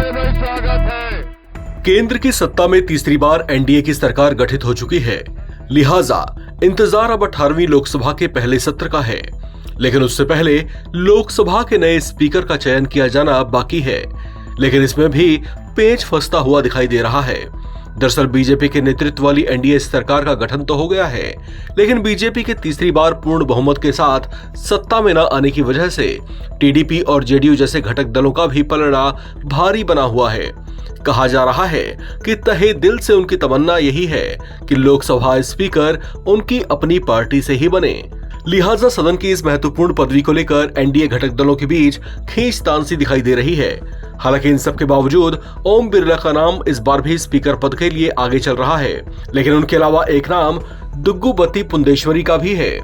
स्वागत है। केंद्र की सत्ता में तीसरी बार एनडीए की सरकार गठित हो चुकी है, लिहाजा इंतजार अब 18वीं लोकसभा के पहले सत्र का है। लेकिन उससे पहले लोकसभा के नए स्पीकर का चयन किया जाना बाकी है, लेकिन इसमें भी पेच फंसता हुआ दिखाई दे रहा है। दरअसल बीजेपी के नेतृत्व वाली एनडीए सरकार का गठन तो हो गया है, लेकिन बीजेपी के तीसरी बार पूर्ण बहुमत के साथ सत्ता में न आने की वजह से टीडीपी और जेडीयू जैसे घटक दलों का भी पलड़ा भारी बना हुआ है। कहा जा रहा है कि तहे दिल से उनकी तमन्ना यही है कि लोकसभा स्पीकर उनकी अपनी पार्टी से ही बने। लिहाजा सदन की इस महत्वपूर्ण पदवी को लेकर एनडीए घटक दलों के बीच खींचतान सी दिखाई दे रही है। हालांकि इन सब के बावजूद ओम बिरला का नाम इस बार भी स्पीकर पद के लिए आगे चल रहा है, लेकिन उनके अलावा एक नाम दुग्गुबत्ती पुरंदेश्वरी का भी है।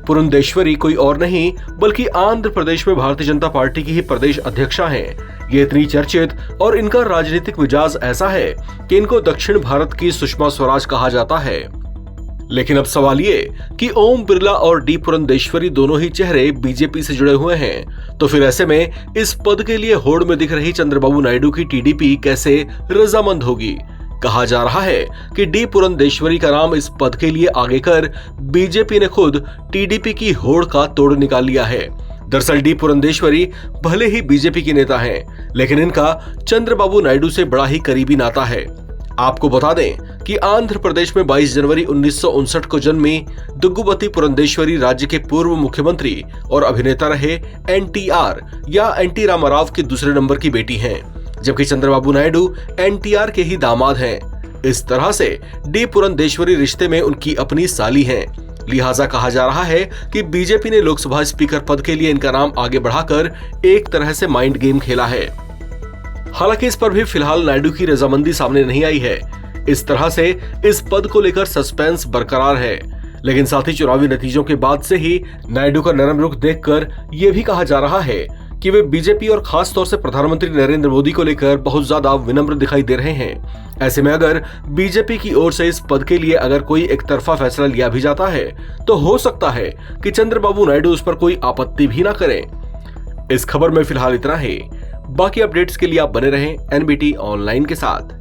पुरंदेश्वरी कोई और नहीं बल्कि आंध्र प्रदेश में भारतीय जनता पार्टी की ही प्रदेश अध्यक्षा हैं। ये इतनी चर्चित और इनका राजनीतिक मिजाज ऐसा है कि इनको दक्षिण भारत की सुषमा स्वराज कहा जाता है। लेकिन अब सवाल ये कि ओम बिरला और डी पुरंदेश्वरी दोनों ही चेहरे बीजेपी से जुड़े हुए हैं, तो फिर ऐसे में इस पद के लिए होड़ में दिख रही चंद्रबाबू नायडू की टीडीपी कैसे रजामंद होगी। कहा जा रहा है कि डी पुरंदेश्वरी का नाम इस पद के लिए आगे कर बीजेपी ने खुद टीडीपी की होड़ का तोड़ निकाल लिया है। दरअसल डी पुरंदेश्वरी भले ही बीजेपी की नेता हैं, लेकिन इनका चंद्रबाबू नायडू से बड़ा ही करीबी नाता है। आपको बता दें कि आंध्र प्रदेश में 22 जनवरी 1959 को जन्मी दुग्गुबत्ती पुरंदेश्वरी राज्य के पूर्व मुख्यमंत्री और अभिनेता रहे एनटीआर या एनटी रामाराव के दूसरे नंबर की बेटी हैं, जबकि चंद्रबाबू नायडू एनटीआर के ही दामाद हैं। इस तरह से डी पुरंदेश्वरी रिश्ते में उनकी अपनी साली हैं। लिहाजा कहा जा रहा है कि बीजेपी ने लोकसभा स्पीकर पद के लिए इनका नाम आगे बढ़ाकर एक तरह से माइंड गेम खेला है। हालांकि इस पर भी फिलहाल नायडू की रजामंदी सामने नहीं आई है। इस तरह से इस पद को लेकर सस्पेंस बरकरार है, लेकिन साथ ही चुनावी नतीजों के बाद से ही नायडू का नरम रुख देखकर यह भी कहा जा रहा है कि वे बीजेपी और खास तौर से प्रधानमंत्री नरेंद्र मोदी को लेकर बहुत ज्यादा विनम्र दिखाई दे रहे हैं। ऐसे में अगर बीजेपी की ओर से इस पद के लिए अगर कोई एक तरफा फैसला लिया भी जाता है, तो हो सकता है कि चंद्रबाबू नायडू उस पर कोई आपत्ति भी ना करें। इस खबर में फिलहाल इतना ही। बाकी अपडेट्स के लिए आप बने रहें एनबीटी ऑनलाइन के साथ।